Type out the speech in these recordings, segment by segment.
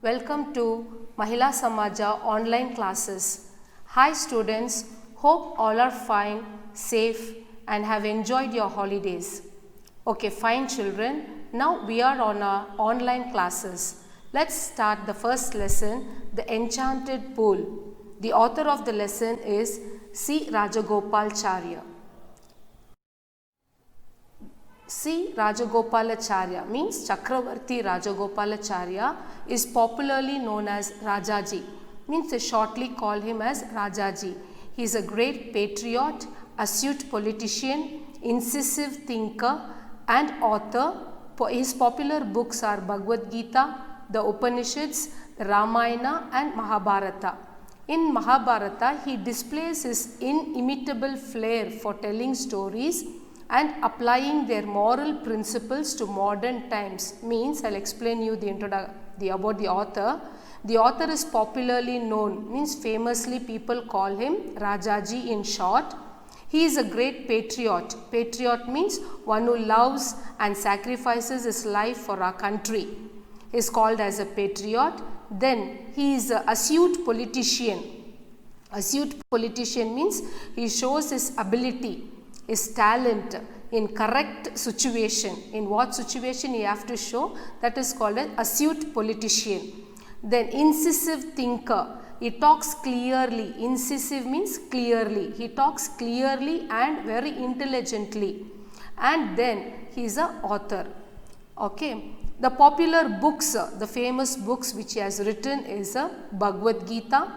Welcome to Mahila Samaja online classes. Hi students, hope all are fine, safe and have enjoyed your holidays. Okay, fine children. Now we are on our online classes. Let's start the first lesson, the Enchanted Pool. The author of the lesson is C. Rajagopalacharya. C. Rajagopalacharya means Chakravarti Rajagopalacharya is popularly known as Rajaji, means they shortly call him as Rajaji. He is a great patriot, astute politician, incisive thinker and author. His popular books are Bhagavad Gita, the Upanishads, Ramayana and Mahabharata. In Mahabharata, he displays his inimitable flair for telling stories and applying their moral principles to modern times. Means I'll explain you about the author. The author is popularly known, means famously people call him Rajaji in short. He is a great patriot. Patriot means one who loves and sacrifices his life for our country. He is called as a patriot. Then he is an astute politician. Astute politician means he shows his ability, his talent in correct situation. In what situation he have to show, that is called an astute politician. Then incisive thinker, he talks clearly. Incisive means clearly. He talks clearly and very intelligently. And then he is an author. Okay. The popular books, the famous books which he has written is Bhagavad Gita,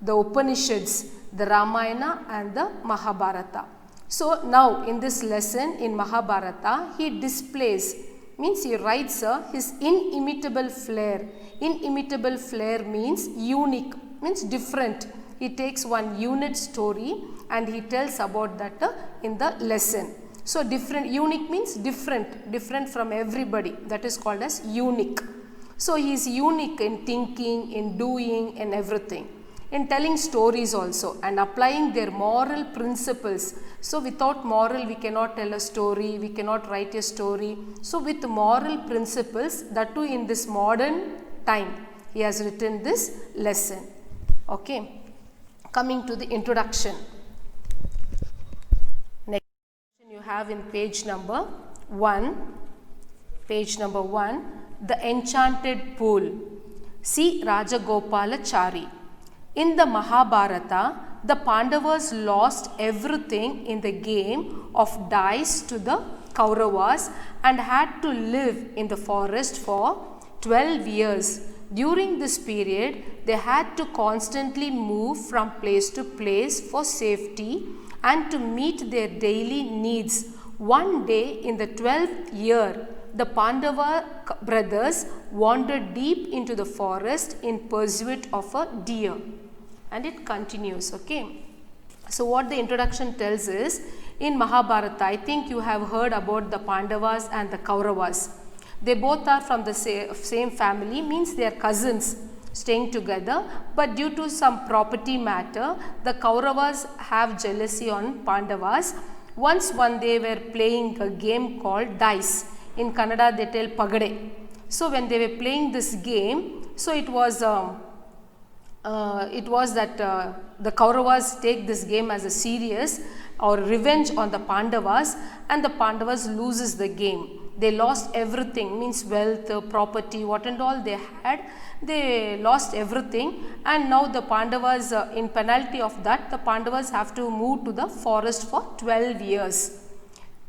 the Upanishads, the Ramayana and the Mahabharata. So now in this lesson in Mahabharata, he displays, means he writes his inimitable flair. Inimitable flair means unique, means different. He takes one unit story and he tells about that in the lesson. So different, unique means different from everybody. That is called as unique. So he is unique in thinking, in doing, in everything. In telling stories also and applying their moral principles. So without moral we cannot tell a story, we cannot write a story. So with moral principles, that too in this modern time, he has written this lesson. Okay. Coming to the introduction. Next you have in page number 1. Page number 1, the Enchanted Pool. C. Rajagopalachari. In the Mahabharata, the Pandavas lost everything in the game of dice to the Kauravas and had to live in the forest for 12 years. During this period, they had to constantly move from place to place for safety and to meet their daily needs. One day in the 12th year, the Pandava brothers wandered deep into the forest in pursuit of a deer. And it continues, okay. So what the introduction tells is, in Mahabharata, I think you have heard about the Pandavas and the Kauravas. They both are from the same family, means they are cousins staying together, but due to some property matter, the Kauravas have jealousy on Pandavas. Once one day were playing a game called dice. In Kannada they tell Pagade. So when they were playing this game, so it was that the Kauravas take this game as a serious or revenge on the Pandavas, and the Pandavas loses the game. They lost everything, means wealth, property, what and all they had, they lost everything, and now the Pandavas, in penalty of that, the Pandavas have to move to the forest for 12 years.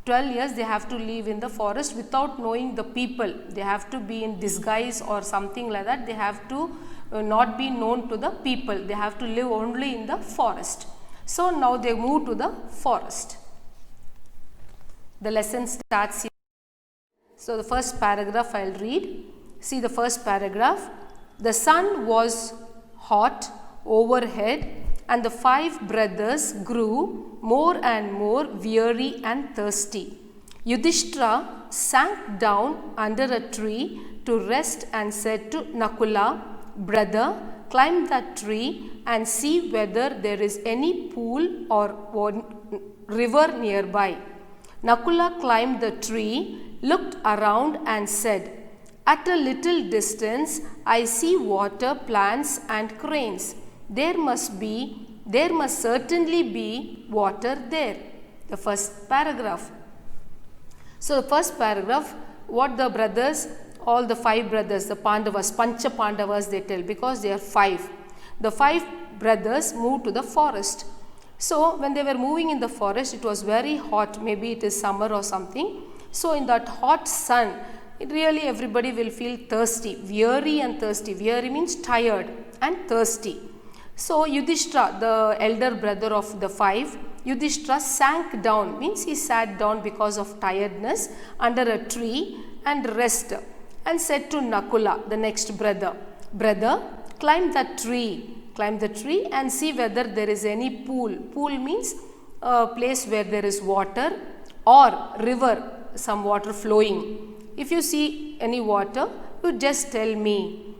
12 years they have to live in the forest without knowing the people. They have to be in disguise or something like that. They have to not be known to the people. They have to live only in the forest. So now they move to the forest. The lesson starts here. So the first paragraph I will read. See the first paragraph. The sun was hot overhead and the 5 brothers grew more and more weary and thirsty. Yudhishthira sank down under a tree to rest and said to Nakula, "Brother, climb that tree and see whether there is any pool or river nearby." Nakula climbed the tree, looked around and said, At a little distance, I see water, plants and cranes. There must certainly be water there. The first paragraph. So the first paragraph, what the brothers, all the 5 brothers, the Pandavas, Pancha Pandavas they tell, because they are 5. The 5 brothers moved to the forest. So when they were moving in the forest, it was very hot, maybe it is summer or something. So in that hot sun, really everybody will feel thirsty, weary and thirsty. Weary means tired and thirsty. So Yudhishthira, the elder brother of the 5, Yudhishthira sank down, means he sat down because of tiredness under a tree and rest, and said to Nakula, the next brother, brother, climb the tree and see whether there is any pool. Pool means a place where there is water, or river, some water flowing. If you see any water, you just tell me.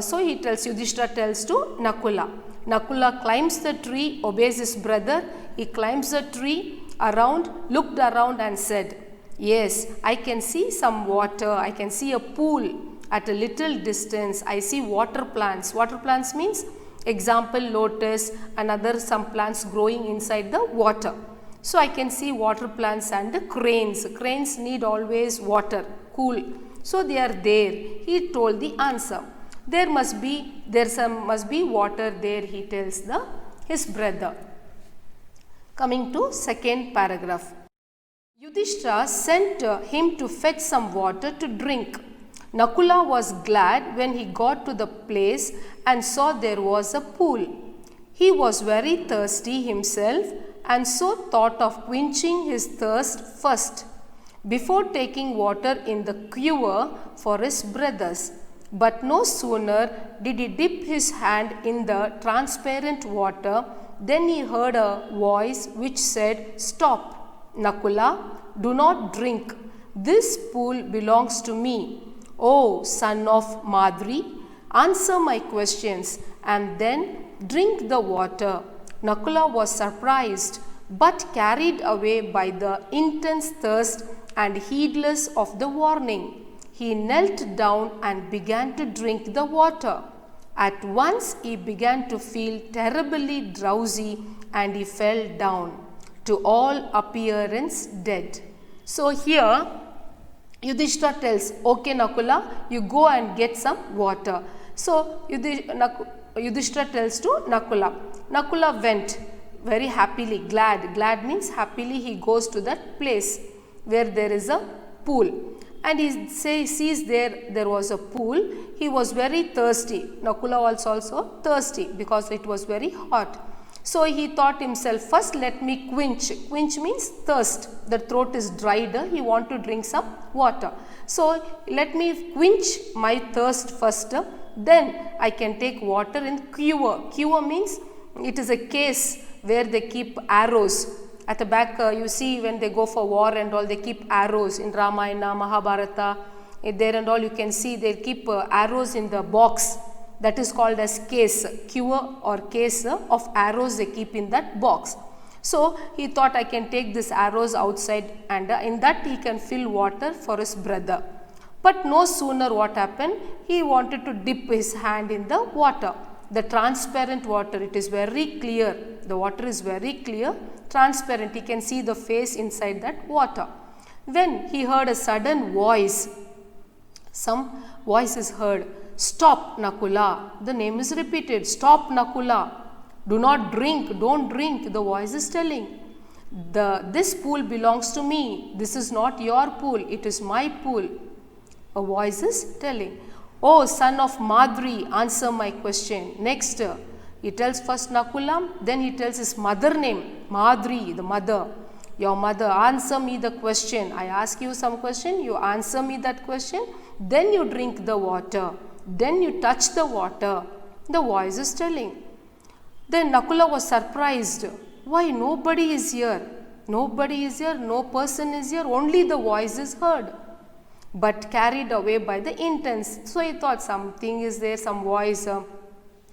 So he tells, Yudhishthira tells to Nakula. Nakula climbs the tree, obeys his brother. He climbs the tree, looked around and said, yes, I can see some water, I can see a pool. At a little distance, I see water plants. Water plants means, example, lotus and other some plants growing inside the water. So I can see water plants and cranes. Cranes need always water, cool. So they are there. He told the answer. There must be water there, he tells his brother. Coming to second paragraph. Yudhishthira sent him to fetch some water to drink. Nakula was glad when he got to the place and saw there was a pool. He was very thirsty himself and so thought of quenching his thirst first, before taking water in the ewer for his brothers. But no sooner did he dip his hand in the transparent water than he heard a voice which said, stop, Nakula, do not drink. This pool belongs to me. O son of Madri, answer my questions and then drink the water. Nakula was surprised but carried away by the intense thirst and heedless of the warning. He knelt down and began to drink the water. At once he began to feel terribly drowsy and he fell down, to all appearance dead. So here Yudhishthira tells, okay Nakula, you go and get some water. So Yudhishthira tells to Nakula. Nakula went very happily, glad. Glad means happily he goes to that place where there is a pool. And he sees there was a pool. He was very thirsty. Nakula was also thirsty because it was very hot. So he thought himself, first let me quench. Quench means thirst. The throat is dried. He want to drink some water. So let me quench my thirst first. Then I can take water in ewer. Ewer means it is a case where they keep arrows. At the back you see when they go for war and all, they keep arrows in Ramayana, Mahabharata. There and all you can see they keep arrows in the box. That is called as case, ewer or case of arrows they keep in that box. So he thought I can take these arrows outside and in that he can fill water for his brother. But no sooner what happened, he wanted to dip his hand in the water. The transparent water, it is very clear. The water is very clear, transparent. He can see the face inside that water. When he heard a sudden voice, some voice is heard. Stop, Nakula. The name is repeated. Stop, Nakula. Do not drink. Don't drink. The voice is telling. This pool belongs to me. This is not your pool. It is my pool. A voice is telling. Oh, son of Madri, answer my question. Next, he tells first Nakula. Then he tells his mother name. Madri, the mother. Your mother, answer me the question. I ask you some question. You answer me that question. Then you drink the water. Then you touch the water. The voice is telling. Then Nakula was surprised. Why nobody is here? Nobody is here. No person is here. Only the voice is heard. But carried away by the intense. So he thought something is there, some voice.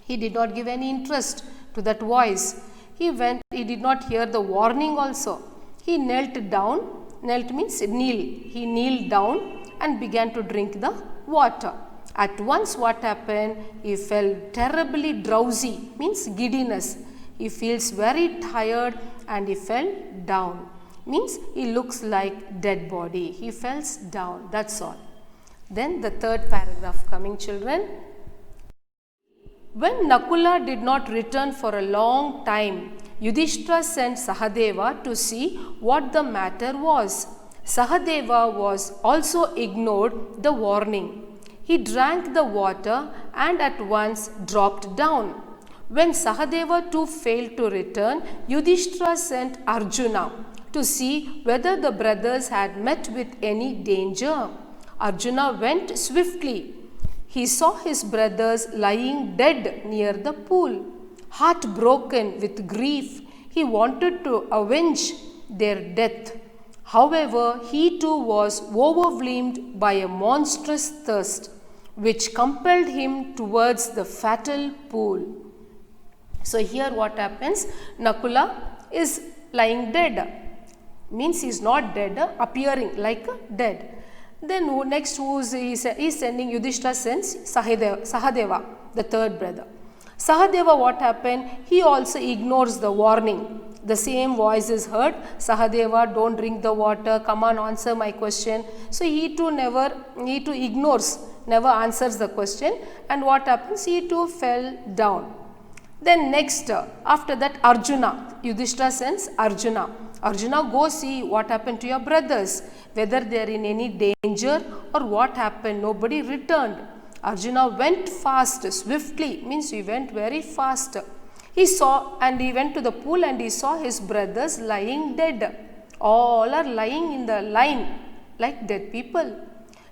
He did not give any interest to that voice. He did not hear the warning also. He knelt down. Knelt means kneel. He kneeled down and began to drink the water. At once what happened? He felt terribly drowsy, means giddiness. He feels very tired and he fell down. Means he looks like dead body. He fell down. That's all. Then the third paragraph coming, children. When Nakula did not return for a long time, Yudhishthira sent Sahadeva to see what the matter was. Sahadeva was also ignored the warning. He drank the water and at once dropped down. When Sahadeva too failed to return, Yudhishthira sent Arjuna to see whether the brothers had met with any danger. Arjuna went swiftly. He saw his brothers lying dead near the pool. Heartbroken with grief, he wanted to avenge their death. However, he too was overwhelmed by a monstrous thirst, which compelled him towards the fatal pool. So here what happens? Nakula is lying dead. Means he is not dead, appearing like dead. Then next who is sending? Yudhishthira sends Sahadeva, the third brother. Sahadeva, what happened? He also ignores the warning. The same voice is heard. Sahadeva, don't drink the water. Come on, answer my question. So he too ignores, never answers the question. And what happens? He too fell down. Then next, after that, Arjuna. Yudhishthira sends Arjuna. Arjuna, go see what happened to your brothers, whether they are in any danger or what happened. Nobody returned. Arjuna went fast, swiftly, means he went very fast. He went to the pool and he saw his brothers lying dead. All are lying in the line like dead people.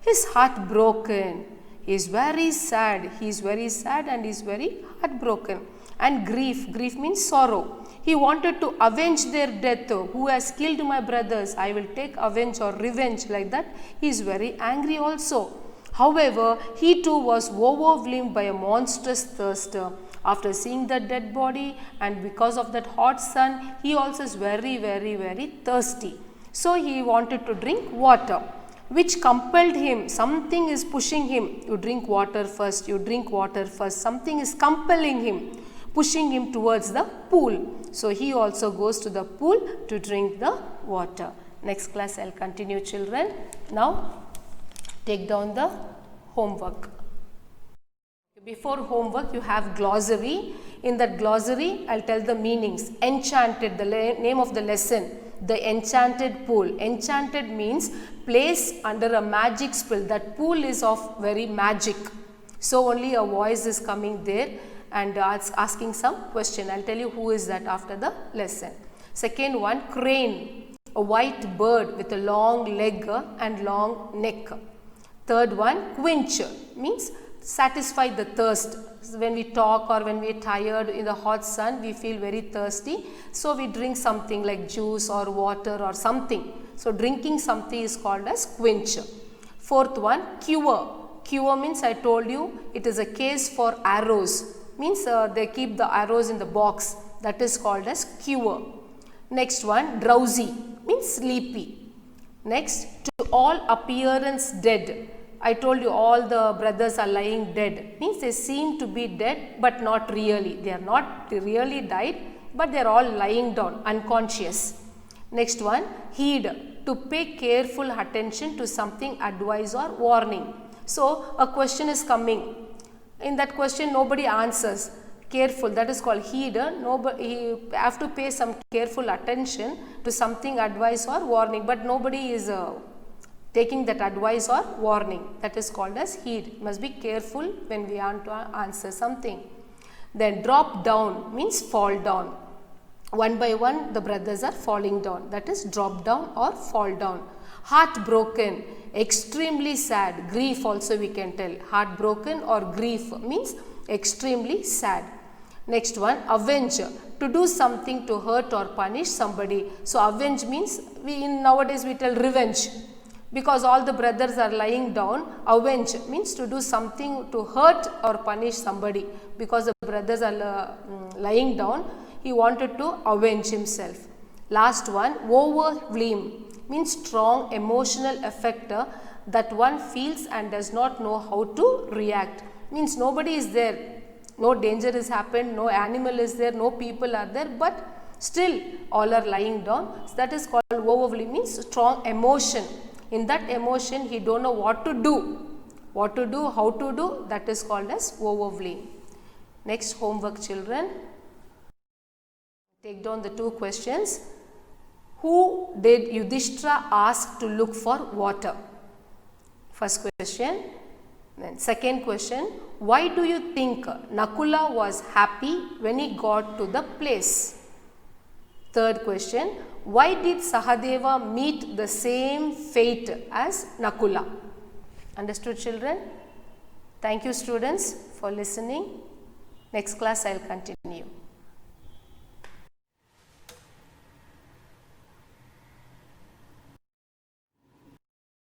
His heart broken. He is very sad. He is very sad and he is very heartbroken. And grief means sorrow. He wanted to avenge their death. Who has killed my brothers? I will take avenge or revenge, like that. He is very angry also. However, he too was overwhelmed by a monstrous thirst. After seeing the dead body and because of that hot sun, he also is very, very, very thirsty. So he wanted to drink water, which compelled him. Something is pushing him. You drink water first, you drink water first. Something is compelling him, pushing him towards the pool. So he also goes to the pool to drink the water. Next class I will continue, children. Now take down the homework. Before homework you have glossary. In that glossary I will tell the meanings. Enchanted, the name of the lesson. The enchanted pool. Enchanted means place under a magic spell. That pool is of very magic. So only a voice is coming there and asking some question. I will tell you who is that after the lesson. Second one, crane, a white bird with a long leg and long neck. Third one, quench, means satisfy the thirst. When we talk or when we are tired in the hot sun, we feel very thirsty. So we drink something like juice or water or something. So drinking something is called as quench. Fourth one, cure. Cure means I told you it is a case for arrows. Means they keep the arrows in the box. That is called as cure. Next one, drowsy, means sleepy. Next, to all appearance dead. I told you all the brothers are lying dead. Means they seem to be dead but not really. They are not really died but they are all lying down, unconscious. Next one, heed, to pay careful attention to something, advice or warning. So a question is coming. In that question nobody answers. Careful, that is called heed. Nobody have to pay some careful attention to something, advice or warning, but nobody is taking that advice or warning. That is called as heed. Must be careful when we want to answer something. Then drop down means fall down. One by one the brothers are falling down. That is drop down or fall down. Heartbroken, extremely sad. Grief also we can tell. Heartbroken or grief means extremely sad. Next one, avenge, to do something to hurt or punish somebody. So avenge means nowadays we tell revenge. Because all the brothers are lying down, avenge means to do something to hurt or punish somebody. Because the brothers are lying down, he wanted to avenge himself. Last one, overwhelm means strong emotional effect that one feels and does not know how to react. Means nobody is there, no danger has happened, no animal is there, no people are there, but still all are lying down. So that is called woe-woefully, means strong emotion. In that emotion he don't know what to do, how to do, that is called as woe-woefully. Next homework, children. Take down the two questions. Who did Yudhishthira ask to look for water? First question. Then second question, why do you think Nakula was happy when he got to the place? Third question, why did Sahadeva meet the same fate as Nakula? Understood, children? Thank you, students, for listening. Next class I will continue.